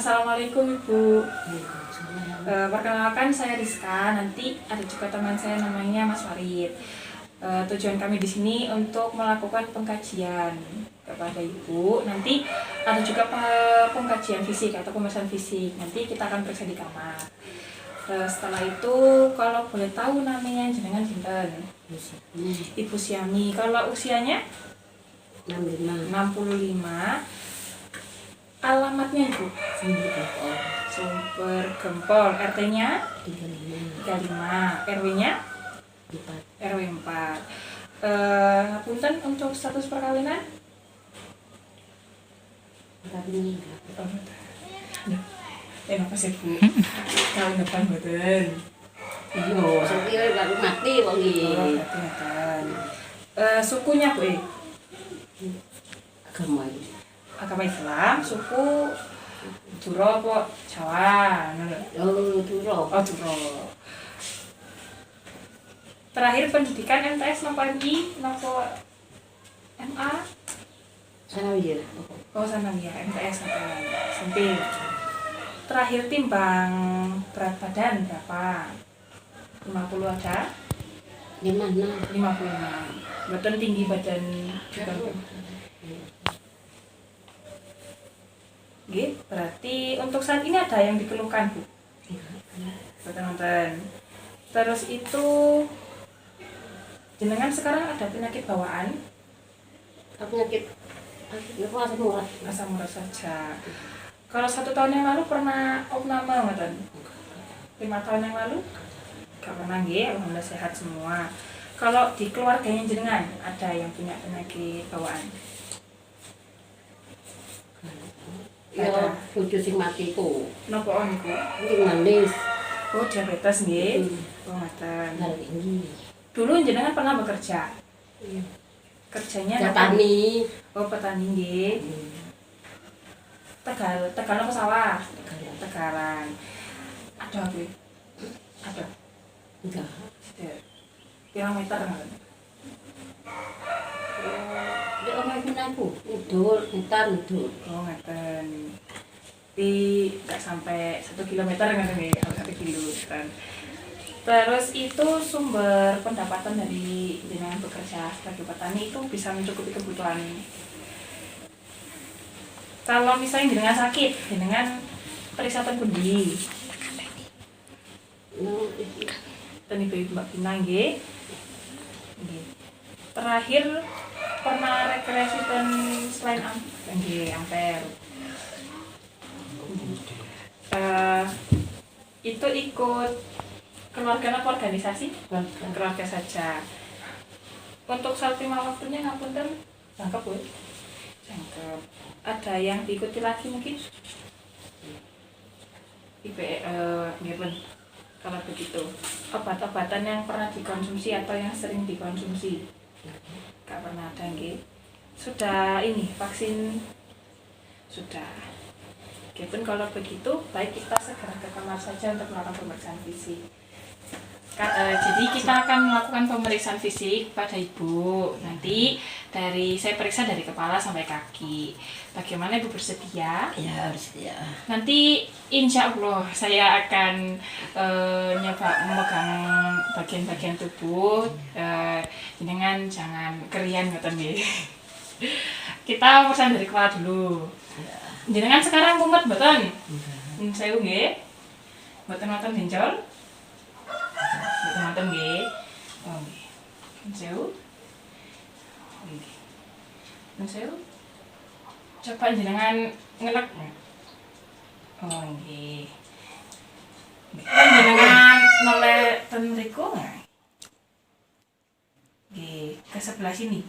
Assalamualaikum Ibu. Perkenalkan saya Rizka. Nanti ada juga teman saya namanya Mas Farid. Tujuan kami di sini untuk melakukan pengkajian kepada Ibu. Nanti ada juga pengkajian fisik atau pemeriksaan fisik. Nanti kita akan periksa di kamar. Setelah itu kalau boleh tahu namanya jenengan jinten? Ibu Siami. Kalau usianya 65. Alamatnya Ibu? Sumber Gempol. RT-nya 35. RW-nya RW 4. Punten untuk status perkawinan? Apa sih Bu? Tahun depan mboten. Iya, sampai baru mati kok iki. Sukunya Bu? Agama iki. Agama Islam, suku Duro apa Jawa? Oh, Duro. Oh, Duro. Terakhir pendidikan MTS nopo MI, nopo MA? Sanawiyah. Oh, Sanawiyah, MTS nopo SMP. Terakhir timbang berat badan berapa? 50 ada? 56. 56. Betul tinggi badan juga. Oke, berarti untuk saat ini ada yang dikeluhkan Bu? Teman-teman. Terus itu jenengan sekarang ada penyakit bawaan? Penyakit asam urat. Asam urat saja. Kalau 1 tahun yang lalu pernah opname ngoten? 5 tahun yang lalu? Gak pernah nggih, alhamdulillah sehat semua. Kalau di keluarganya jenengan ada yang punya penyakit bawaan? Ya, bojo sing mati ku. Napa niku? Iki manis. Oh, diabetes nggih. Oh, ngoten. Darah tinggi. Dulu jenengan pernah bekerja? Iya. Kerjanya Petani. Oh, petani nggih. Tegal apa sawah? Tegalan. Ada apa? Ada. Enggak. Pirang meter nggak? Dek omah aku. Udul, mutar udul. Oh, ngeten. Tapi nggak sampai 1 kilometer nggak nih, kalau 1 kilo kan. Terus itu sumber pendapatan dari jenengan bekerja sebagai petani itu bisa mencukupi kebutuhan. Kalau misalnya jenengan sakit, jenengan periksa ten pundi? Ten Ibu Mbak Pina nggih. Nggih. Terakhir pernah rekreasi ten selain Ampere. Itu ikut keluarga apa organisasi? Keluarga saja. Untuk saat lima waktunya ngapunten, cangkep Bu? Cangkep. Ada yang diikuti lagi mungkin? Nggih, kalau begitu, obat-obatan yang pernah dikonsumsi atau yang sering dikonsumsi? Gak pernah ada nggih. Sudah ini vaksin? Sudah. Oke pun kalau begitu, baik kita segera ke kamar saja untuk melakukan pemeriksaan fisik. Jadi kita akan melakukan pemeriksaan fisik pada Ibu. Nanti saya periksa dari kepala sampai kaki. Bagaimana Ibu bersedia? Ya, bersedia. Nanti insya Allah saya akan nyoba memegang bagian-bagian tubuh. Jangan kerian ngoten nggih. Kita pemeriksaan dari kepala dulu. Jenengan sekarang kumet mboten? Saya nggih. Mboten wonten benjol? Mboten wonten nggih. Oh nggih. Saya. Nggih. Saya. Coba jenengan ngelek. Oh nggih. Jenengan noleh ten mriku nggih. Nggih, ke sebelah sini.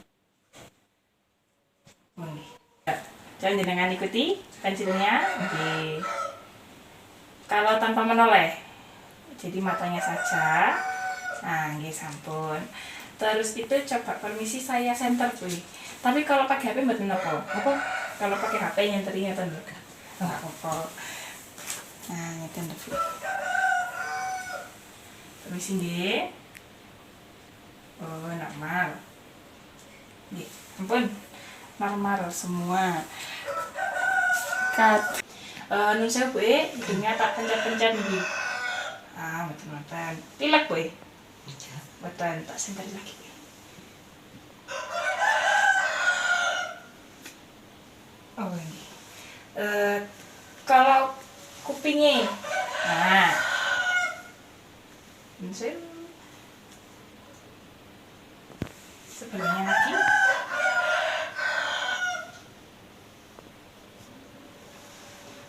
Oh nggih. Jangan jenengan ikuti pensilnya. Oke. Kalau tanpa menoleh, jadi matanya saja. Nah, nggih sampun. Terus itu coba permisi saya senter Bu. Tapi kalau pakai HP mboten napa? Apa? Kalau pakai HP nyenteri ngeten lho. Enggak apa-apa. Nah, ngeten lho Bu. Permisi nggih. Oh, normal. Nggih, ampun. Normal semua. Cut. Nun sewu Bu, hidungnya tak pencet-pencet iki. Ah, mboten-mboten. Pilek Bu. Mboten, tak senter lagi. Oh ini. Kalau kupingnya, nah, nun sewu. Sebelahnya lagi.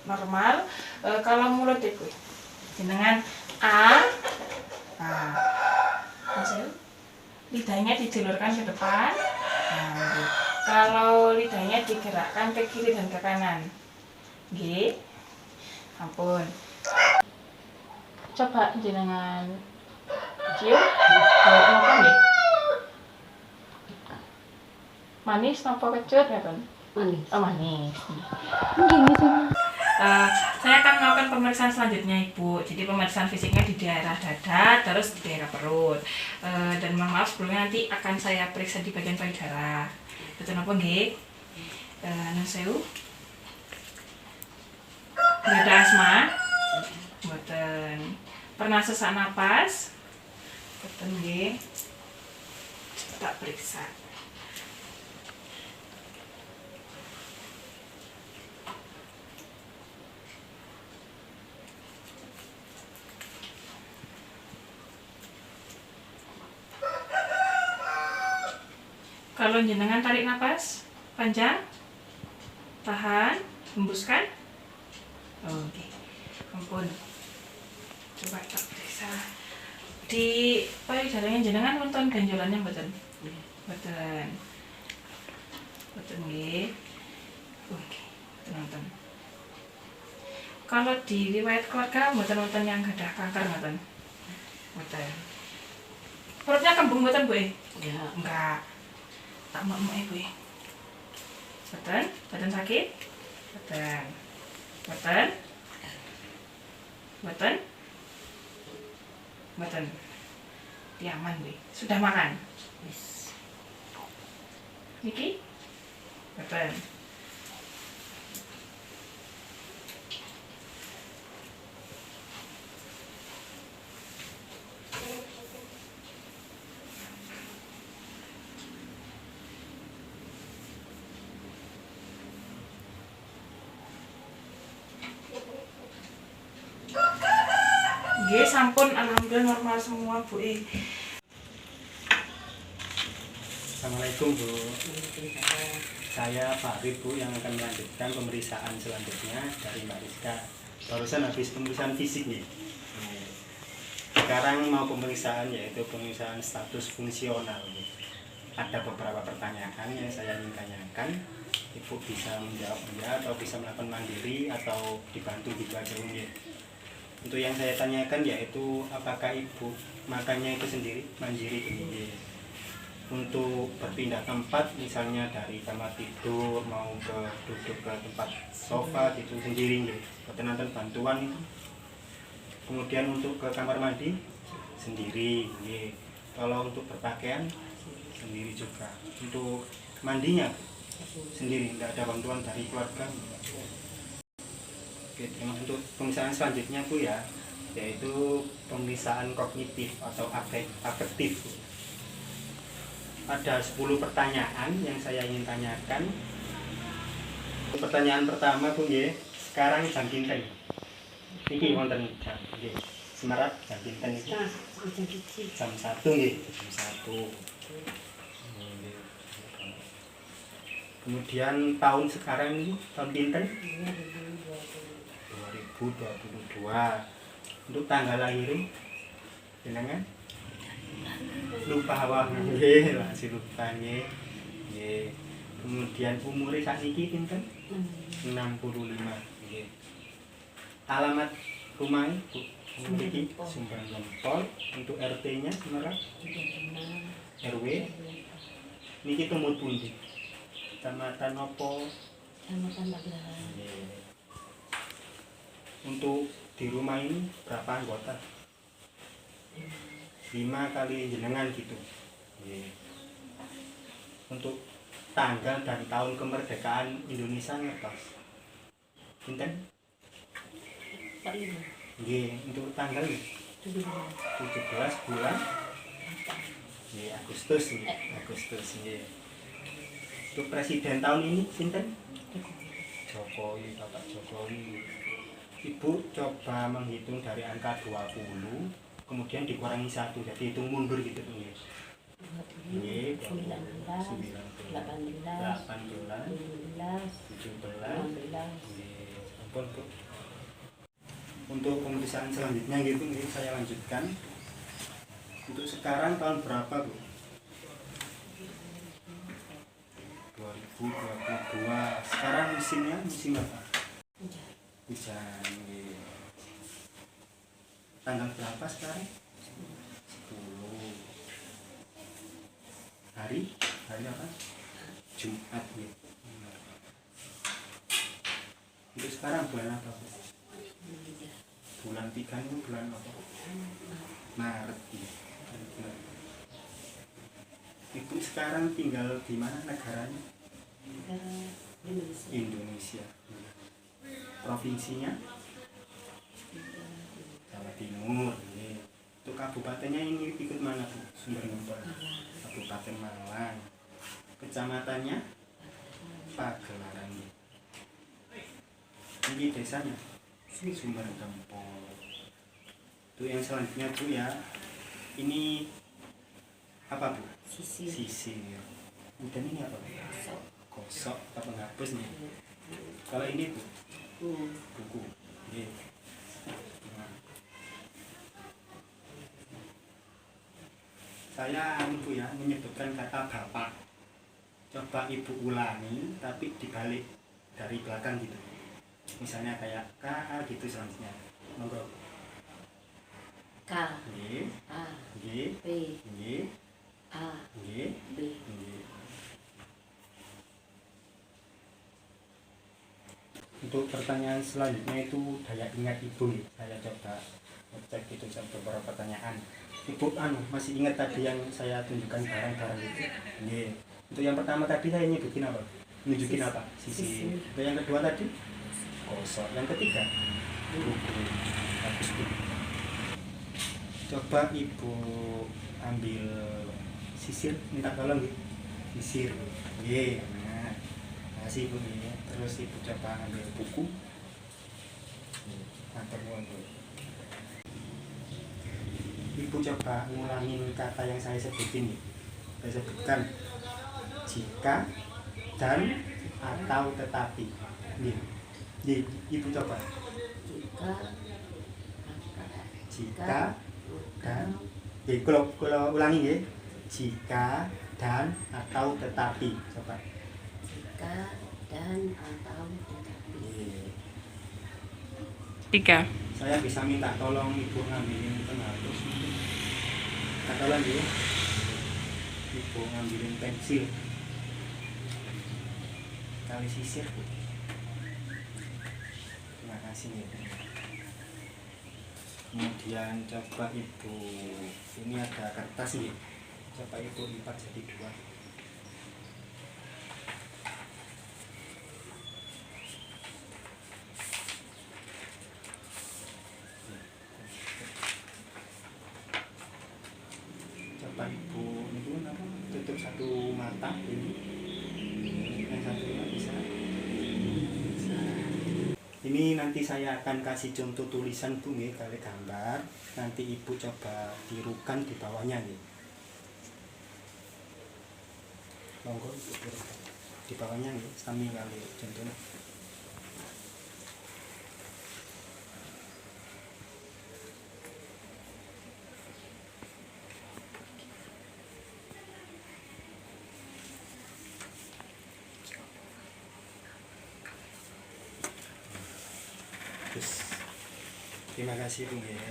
Normal. Kalau mulut itu jenengan A. Nah, lidahnya dijulurkan ke depan. Nah, kalau lidahnya digerakkan ke kiri dan ke kanan. G. Ampun. Coba jenengan cium. Bau apa nih? Manis napa kecut ya kan? Manis. Oh manis. Saya akan melakukan pemeriksaan selanjutnya Ibu. Jadi pemeriksaan fisiknya di daerah dada, terus di daerah perut. Dan mohon maaf sebelumnya nanti akan saya periksa di bagian payudara. Betul apa nggih? Nun sewu. Nggak ada asma? Mboten. Pernah sesak napas? Mboten nggih. Coba tak periksa. Kalau jenengan tarik napas panjang, tahan, hembuskan. Oke, ampun. Coba tak periksa. Di payudaranya jenengan nonton ganjolannya mboten? Mboten. Mboten nggih. Oke, mboten nonton. Kalau di riwayat keluarga mboten yang gadah kanker mboten? Mboten. Perutnya kembung mboten, Bu? Ya. Enggak. Tak mau Ibu. Mboten? Mboten sakit? Mboten. Mboten? Mboten? Mboten. Diaman, Bu. Sudah makan? Wis. Niki? Mboten. Nggih, sampun alhamdulillah normal semua, Bu. Assalamualaikum Bu. Saya Pak Arif Bu yang akan melanjutkan pemeriksaan selanjutnya dari Mbak Rizka. Barusan habis pemeriksaan fisik nih. Sekarang mau pemeriksaan yaitu pemeriksaan status fungsional. Ada beberapa pertanyaan yang saya ingin tanyakan. Ibu bisa menjawab ya atau bisa melakukan mandiri atau dibantu gitu aja Bu. Untuk yang saya tanyakan yaitu apakah ibu makannya itu sendiri, mandiri ini. Untuk berpindah tempat misalnya dari kamar tidur mau ke duduk ke tempat sofa gitu sendiri gitu. Nonton bantuan itu. Kemudian untuk ke kamar mandi sendiri gitu. Kalau untuk berpakaian sendiri juga. Untuk mandinya sendiri, tidak ada bantuan dari keluarga. Oke, untuk pemeriksaan selanjutnya Bu ya, yaitu pemeriksaan kognitif atau afektif. Ada 10 pertanyaan yang saya ingin tanyakan. Pertanyaan pertama Bu nggih, sekarang jam pinten? Niki wonten jam nggih. Semerat jam pinten iki? Jam 1 nggih, jam 1. Kemudian tahun sekarang ini tahun pinten? 2022. Untuk tanggal lahir jenengan lupa wah nggih, masih lupa nggih. Nggih. Kemudian umure sakniki pinten? 65 nggih. Alamat rumahnya Bu niki Sumber Gempol. Untuk RT-nya Semerat? RW niki tumut pundi? Kecamatan nopo? Kecamatan Pagelaran. Untuk di rumah ini berapa anggota? 5 kali jenengan gitu. Untuk tanggal dan tahun kemerdekaan Indonesia ngertos? Pinten? 45. Nggih, untuk tanggal nggih. 17 bulan nggih Agustus nggih. Agustus nggih. Untuk presiden tahun ini sinten? Jokowi, Bapak Jokowi. Ibu coba menghitung dari angka 20 kemudian dikurangi 1 jadi hitung mundur gitu nggih. Nggih, 19, 18, 18, 17, 17, 16. nggih. Sampun, Bu. Untuk pemeriksaan selanjutnya gitu nggih saya lanjutkan. Untuk sekarang tahun berapa, Bu? 2022. Sekarang musimnya musim apa? Hujan. Nggih. Tanggal berapa sekarang? 10. Hari apa? Jumat ya. Untuk sekarang bulan apa, Bu? Bulan 3 ini bulan apa? Maret ya. Ibu sekarang tinggal di mana negaranya? Indonesia. Provinsinya Jawa Timur. Ya. Untuk kabupatennya ini ikut mana, Bu? Sumber Gempol. Kabupaten Malang. Kecamatannya Pagelaran. Ini desanya Sumber Gempol. Itu yang selanjutnya, Bu ya. Ini apa, Bu? Sisir. Kemudian ini apa, Bu? Gosok atau penghapus nih. Kalau ini, Bu, buku. Oke. Nah. Saya Bu ya menyebutkan kata bapak. Coba Ibu ulangi tapi dibalik dari belakang gitu. Misalnya kayak K gitu selanjutnya. Monggo. K, Nggih. A, Nggih. P, Nggih. A, Nggih. B. Nggih. Untuk pertanyaan selanjutnya itu daya ingat Ibu. Saya coba ngecek itu beberapa pertanyaan. Ibu masih ingat tadi yang saya tunjukkan barang-barang itu? Nggih. Untuk yang pertama tadi saya nyebutin apa? Nunjukin apa? Sisi. Untuk yang kedua tadi? Gosok. Yang ketiga? Buku. Bagus, Bu. Coba Ibu ambil sisir, minta tolong gitu. Sisir. Nggih. Nah, kasih Bu ya. Terus Ibu coba ambil buku. Matur nuwun, Bu. Ibu coba ngulangin kata yang saya sebutin. Saya sebutkan jika, dan, atau, tetapi. Nggih. Nggih, Ibu coba. Jika, dan, nggih, kalau ulangi nggih. Jika, dan, atau, tetapi. Coba. Jika, dan, atau, tetapi. Nggih. 3. Saya bisa minta tolong Ibu ngambilin penghapus. Minta tolong ya. Ibu ngambilin pensil. Kali sisir, Bu. Terima kasih ya. Kemudian coba Ibu, ini ada kertas nih. Coba Ibu lipat jadi 2. Coba Ibu itu apa? Tutup satu mata ini. Yang satunya bisa. Ini nanti saya akan kasih contoh tulisan Bu nggih kali gambar. Nanti Ibu coba tirukan di bawahnya nggih. Monggo Ibu tirukan. Di bawahnya nggih sami kali contohnya. Terima kasih Bu ya.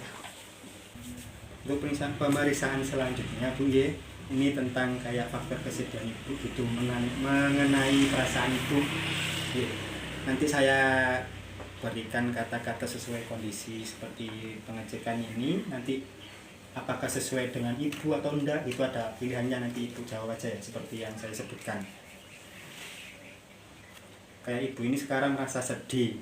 Untuk pemeriksaan selanjutnya Bu ya, ini tentang kayak faktor kesediaan Ibu gitu mengenai perasaan Ibu. Ya. Nanti saya berikan kata-kata sesuai kondisi seperti pengecekan ini. Nanti apakah sesuai dengan Ibu atau enggak itu ada pilihannya, nanti Ibu jawab aja ya seperti yang saya sebutkan. Kayak Ibu ini sekarang merasa sedih,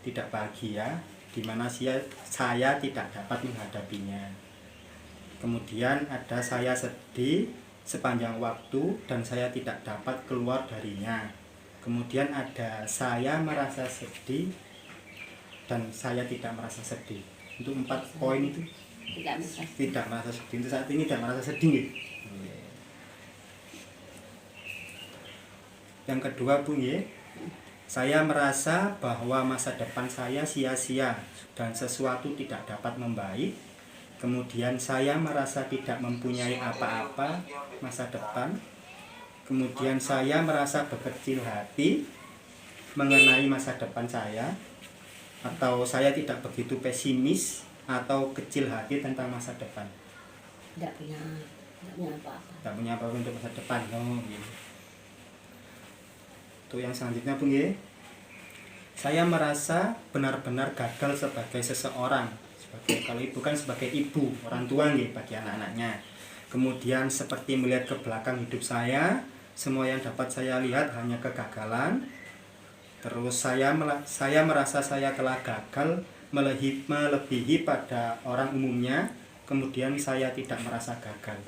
tidak bahagia, di mana saya tidak dapat menghadapinya. Kemudian ada saya sedih sepanjang waktu dan saya tidak dapat keluar darinya. Kemudian ada saya merasa sedih dan saya tidak merasa sedih. Untuk 4 poin itu tidak merasa sedih. Untuk saat ini tidak merasa sedih nggih. Yang kedua Bu nggih, saya merasa bahwa masa depan saya sia-sia dan sesuatu tidak dapat membaik. Kemudian saya merasa tidak mempunyai apa-apa masa depan. Kemudian saya merasa berkecil hati mengenai masa depan saya, atau saya tidak begitu pesimis atau kecil hati tentang masa depan. Tidak punya apa-apa. Tidak punya apa-apa untuk masa depan. Oh, gitu. Untuk yang selanjutnya Bu nggih. Saya merasa benar-benar gagal sebagai seseorang. Kalau ibu kan sebagai ibu, orang tua nggih bagi anak-anaknya. Kemudian seperti melihat ke belakang hidup saya, semua yang dapat saya lihat hanya kegagalan. Terus saya merasa saya telah gagal melebihi pada orang umumnya. Kemudian saya tidak merasa gagal.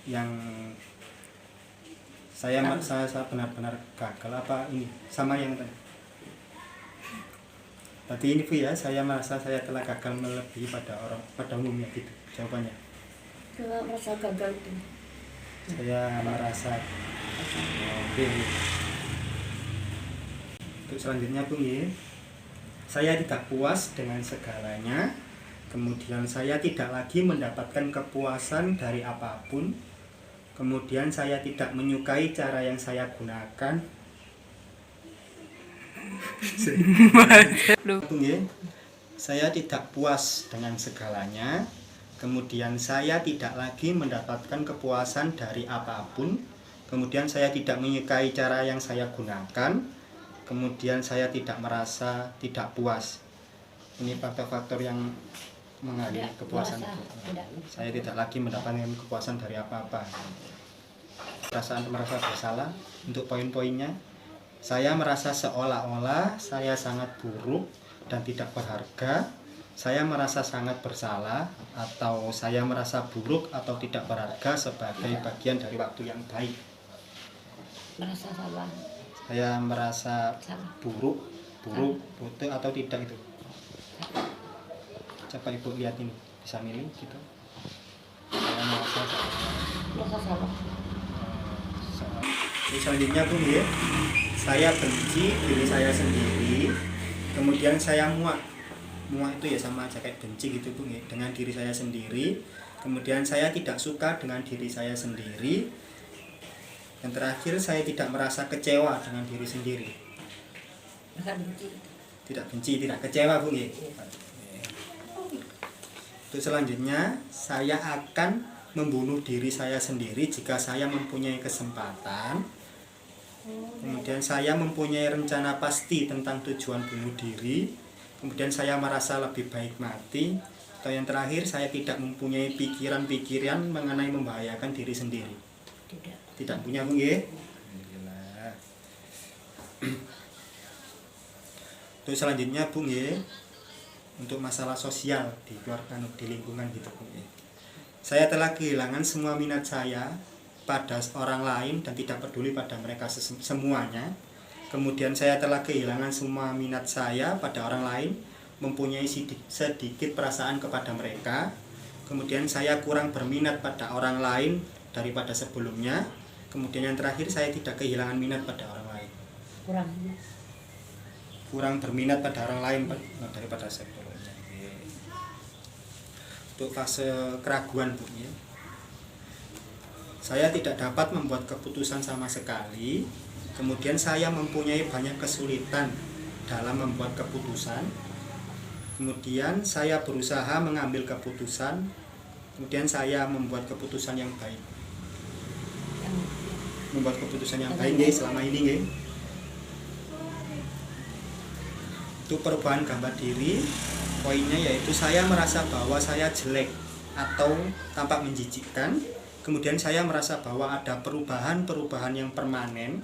Yang saya benar-benar gagal apa ini sama yang tadi? Tadi ini Bu ya, saya merasa saya telah gagal melebihi pada umumnya gitu jawabannya. Kalau merasa gagal itu. Saya merasa oke. Untuk selanjutnya Bu ya, saya tidak puas dengan segalanya. Kemudian saya tidak lagi mendapatkan kepuasan dari apapun. Kemudian saya tidak menyukai cara yang saya gunakan. Saya tidak puas dengan segalanya. Kemudian saya tidak lagi mendapatkan kepuasan dari apapun. Kemudian saya tidak menyukai cara yang saya gunakan. Kemudian saya tidak merasa tidak puas. Ini faktor-faktor yang mengalami kepuasan itu. Saya tidak lagi mendapatkan kepuasan dari apa-apa. Perasaan merasa bersalah. Untuk poin-poinnya, saya merasa seolah-olah saya sangat buruk dan tidak berharga. Saya merasa sangat bersalah, atau saya merasa buruk atau tidak berharga sebagai bagian dari waktu yang baik. Merasa salah. Saya merasa buruk betul atau tidak itu. Coba Ibu lihat ini, bisa milih gitu. Saya merasa salah. Selanjutnya Bu ya, saya benci diri saya sendiri. Kemudian saya muak itu ya sama aja kayak benci gitu Bu ya, dengan diri saya sendiri. Kemudian saya tidak suka dengan diri saya sendiri. Yang terakhir, saya tidak merasa kecewa dengan diri sendiri. Tidak benci, tidak kecewa Bu ya. Untuk selanjutnya, saya akan membunuh diri saya sendiri jika saya mempunyai kesempatan. Kemudian saya mempunyai rencana pasti tentang tujuan bunuh diri. Kemudian saya merasa lebih baik mati. Atau yang terakhir, saya tidak mempunyai pikiran-pikiran mengenai membahayakan diri sendiri. Tidak punya Bu nggih? Alhamdulillah. Untuk selanjutnya Bu nggih, untuk masalah sosial di keluarga, di lingkungan gitu Bu nggih. Saya telah kehilangan semua minat saya pada orang lain dan tidak peduli pada mereka semuanya. Kemudian saya telah kehilangan semua minat saya pada orang lain, mempunyai sedikit perasaan kepada mereka. Kemudian saya kurang berminat pada orang lain daripada sebelumnya. Kemudian yang terakhir, saya tidak kehilangan minat pada orang lain. Kurang berminat pada orang lain daripada sebelumnya. Untuk fase keraguan Bu ya. Saya tidak dapat membuat keputusan sama sekali. Kemudian saya mempunyai banyak kesulitan dalam membuat keputusan. Kemudian saya berusaha mengambil keputusan. Kemudian saya membuat keputusan yang baik. Membuat keputusan yang baik nih selama ini nih. Untuk perubahan gambar diri, poinnya yaitu saya merasa bahwa saya jelek atau tampak menjijikkan. Kemudian saya merasa bahwa ada perubahan-perubahan yang permanen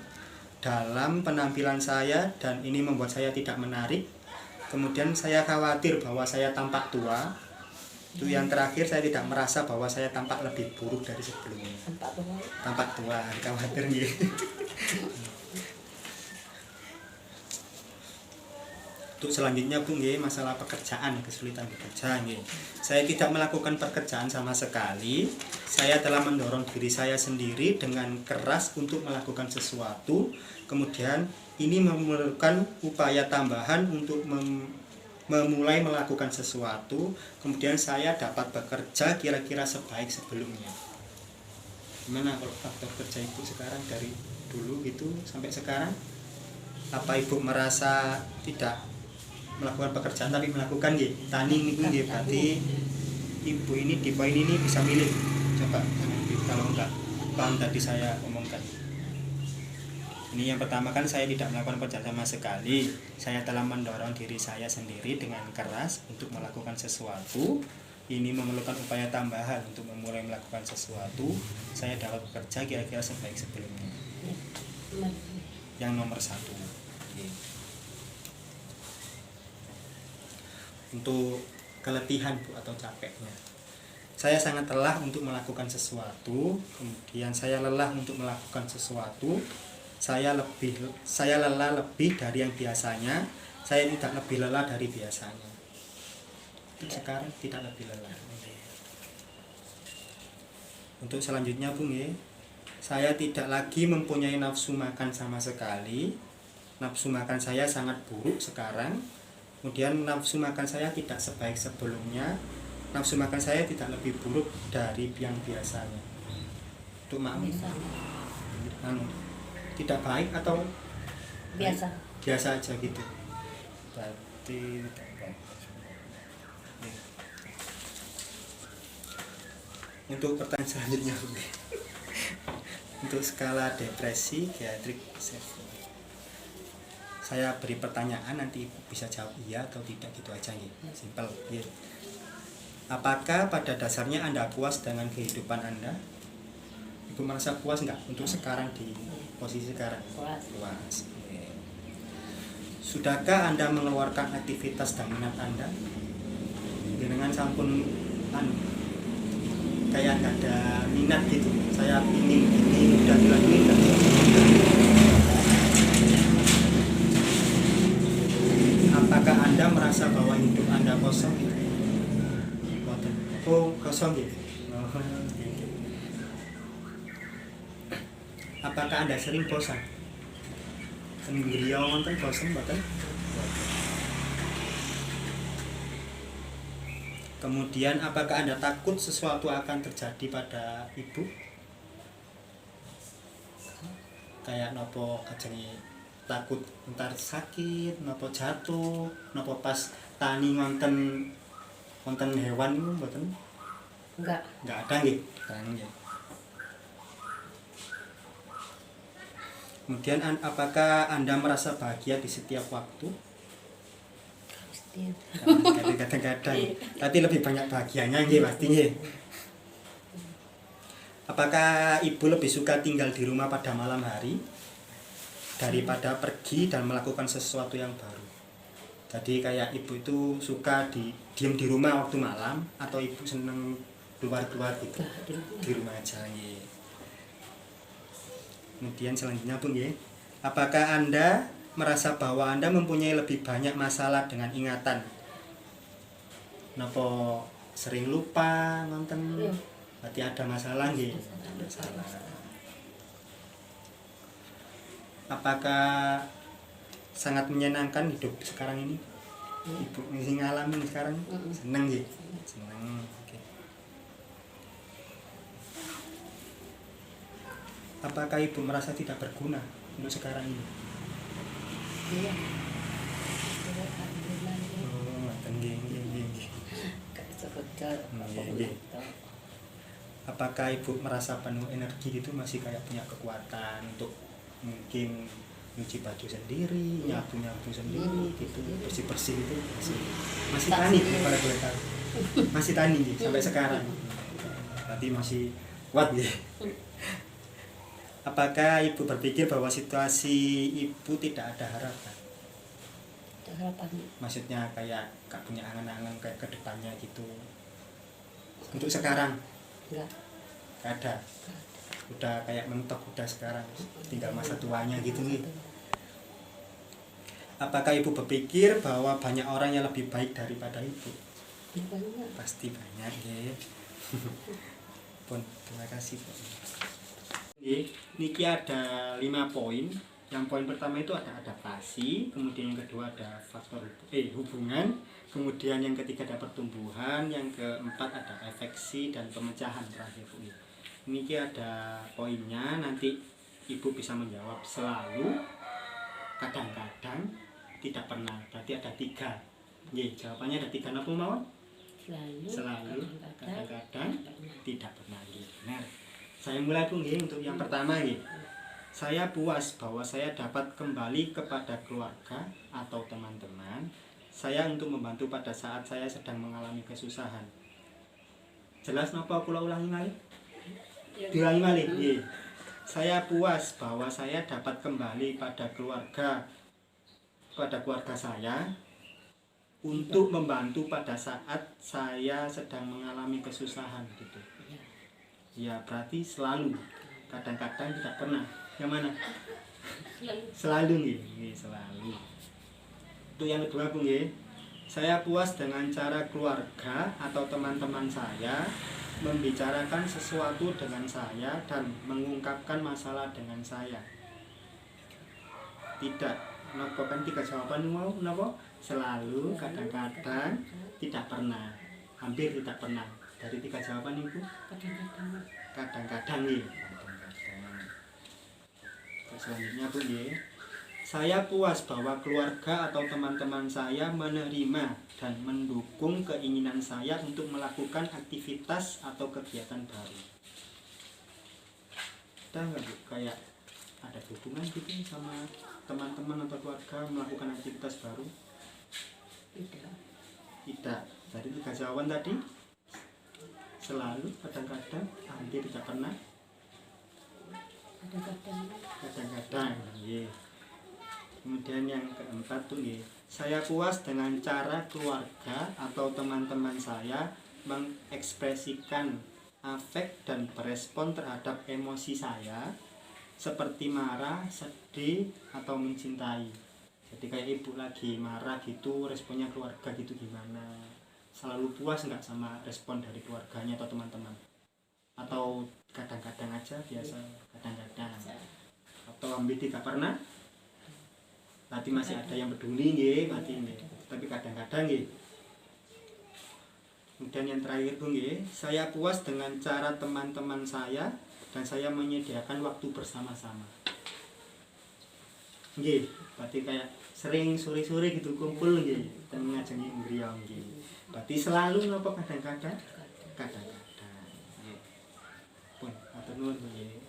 dalam penampilan saya dan ini membuat saya tidak menarik. Kemudian saya khawatir bahwa saya tampak tua. Itu yang terakhir, saya tidak merasa bahwa saya tampak lebih buruk dari sebelumnya. Tampak tua, khawatir nih. Untuk selanjutnya Bu nggih, masalah pekerjaan, kesulitan bekerja nggih. Saya tidak melakukan pekerjaan sama sekali. Saya telah mendorong diri saya sendiri dengan keras untuk melakukan sesuatu. Kemudian ini memerlukan upaya tambahan untuk memulai melakukan sesuatu. Kemudian saya dapat bekerja kira-kira sebaik sebelumnya. Gimana kalau faktor kerja Ibu sekarang dari dulu gitu sampai sekarang? Apa Ibu merasa tidak melakukan pekerjaan tapi melakukan nggih tani niku nggih, berarti Ibu ini di poin ini bisa milih. Coba kalau enggak paham tadi saya omongkan. Ini yang pertama kan saya tidak melakukan pekerjaan sama sekali. Saya telah mendorong diri saya sendiri dengan keras untuk melakukan sesuatu. Ini memerlukan upaya tambahan untuk memulai melakukan sesuatu. Saya dapat bekerja kira-kira sebaik sebelumnya. Yang nomor 1. Untuk keletihan Bu atau capeknya, saya sangat lelah untuk melakukan sesuatu. Kemudian saya lelah untuk melakukan sesuatu. Saya lelah lebih dari yang biasanya. Saya tidak lebih lelah dari biasanya. Sekarang tidak lebih lelah. Untuk selanjutnya Bu nggih, saya tidak lagi mempunyai nafsu makan sama sekali. Nafsu makan saya sangat buruk sekarang. Kemudian nafsu makan saya tidak sebaik sebelumnya. Nafsu makan saya tidak lebih buruk dari yang biasanya. Itu makna tidak baik atau biasa? Biasa aja gitu. Berarti tidak baik. Untuk pertanyaan selanjutnya, untuk skala depresi Gayatri Assessment, saya beri pertanyaan, nanti Ibu bisa jawab iya atau tidak gitu aja nih, simpel. Apakah pada dasarnya Anda puas dengan kehidupan Anda? Ibu merasa puas nggak untuk sekarang di posisi sekarang? Puas. Sudahkah Anda mengeluarkan aktivitas dan minat Anda? Dengan sampun kayak nggak ada minat gitu, saya ingin ini udah dilakuin nggak? Apakah Anda merasa bahwa hidup Anda kosong gitu? Oh, kosong gitu. Apakah Anda sering bosan? Beliau nonton bosan bahkan. Kemudian apakah Anda takut sesuatu akan terjadi pada Ibu? Kayak nopo kajengi takut ntar sakit, nopo jatuh, nopo pas tani wonten hewan itu mboten? Enggak ada nggih. Kemudian apakah Anda merasa bahagia di setiap waktu? Kadang-kadang, tapi lebih banyak bahagianya nggih pasti nggih. Apakah Ibu lebih suka tinggal di rumah pada malam hari daripada pergi dan melakukan sesuatu yang baru? Jadi kayak Ibu itu suka diem di rumah waktu malam, atau Ibu seneng keluar-keluar gitu? Di rumah aja nggih. Kemudian selanjutnya Bu nggih, apakah Anda merasa bahwa Anda mempunyai lebih banyak masalah dengan ingatan? Napa sering lupa nonton? Berarti ada masalah nggih. Apakah sangat menyenangkan hidup sekarang ini? Ibu ngisi ngalamin sekarang seneng nggih? Seneng. Oke. Apakah Ibu merasa tidak berguna untuk sekarang ini? Iya. Apakah Ibu merasa penuh energi gitu, masih kayak punya kekuatan untuk mungkin nyuci baju sendiri, nyapu sendiri gitu, bersih gitu, masih tani pada boleh tahu, masih tani sampai sekarang, berarti masih kuat ya. Apakah Ibu berpikir bahwa situasi Ibu tidak ada harapan? harapan Maksudnya kayak gak punya angan-angan kayak ke depannya gitu. Untuk sekarang enggak gak ada. Udah kayak mentok udah sekarang, tinggal masa tuanya gitu nih. Apakah Ibu berpikir bahwa banyak orang yang lebih baik daripada Ibu? banyak Pasti banyak ya. Pun, terima kasih Bu. Niki ada 5 poin. Yang poin pertama itu ada adaptasi, kemudian yang kedua ada faktor hubungan, kemudian yang ketiga ada pertumbuhan, yang keempat ada afeksi dan pemecahan terakhir Bu. Niki ada poinnya, nanti Ibu bisa menjawab selalu, kadang-kadang, tidak pernah. Berarti ada 3. Jawabannya ada 3 napa mawon? Selalu, kadang-kadang, tidak pernah. Benar. Saya mulai Bu untuk yang pertama nggih. Saya puas bahwa saya dapat kembali kepada keluarga atau teman-teman saya untuk membantu pada saat saya sedang mengalami kesusahan. Jelas napa kula ulangi malih? Diulangi malih. Nggih. Saya puas bahwa saya dapat kembali pada keluarga saya untuk membantu pada saat saya sedang mengalami kesusahan gitu. Ya berarti selalu, kadang-kadang tidak pernah. Yang mana? Selalu nggih, selalu. Untuk yang kedua Bu nggih, saya puas dengan cara keluarga atau teman-teman saya membicarakan sesuatu dengan saya dan mengungkapkan masalah dengan saya. Tidak, napa kan 3 jawaban mau napa? Selalu, kadang-kadang, tidak pernah. Hampir tidak pernah. Dari 3 jawaban Ibu? Kadang-kadang nggih. Selanjutnya Bu nggih. Saya puas bahwa keluarga atau teman-teman saya menerima dan mendukung keinginan saya untuk melakukan aktivitas atau kegiatan baru. Ada nggak Bu kayak ada hubungan gitu sama teman-teman atau keluarga melakukan aktivitas baru? Tidak. Dari 3 jawaban tadi selalu, kadang-kadang, hampir tidak pernah. Kadang-kadang, yeah. Kemudian yang keempat tuh nggih, saya puas dengan cara keluarga atau teman-teman saya mengekspresikan afek dan berespon terhadap emosi saya seperti marah, sedih, atau mencintai. Jadi kayak Ibu lagi marah gitu, responnya keluarga gitu gimana? Selalu puas nggak sama respon dari keluarganya atau teman-teman? Atau kadang-kadang aja biasa, kadang-kadang? Atau hampir tidak pernah? Berarti masih ada yang peduli nggih, berarti nggih. Tapi kadang-kadang nggih. Kemudian yang terakhir Bu nggih, saya puas dengan cara teman-teman saya dan saya menyediakan waktu bersama-sama. Nggih, berarti kayak sering sore-sore gitu kumpul nggih, ngajengi ngriya nggih. Berarti selalu napa kadang-kadang? Kadang-kadang. Nggih. Pun, atur nuwun nggih.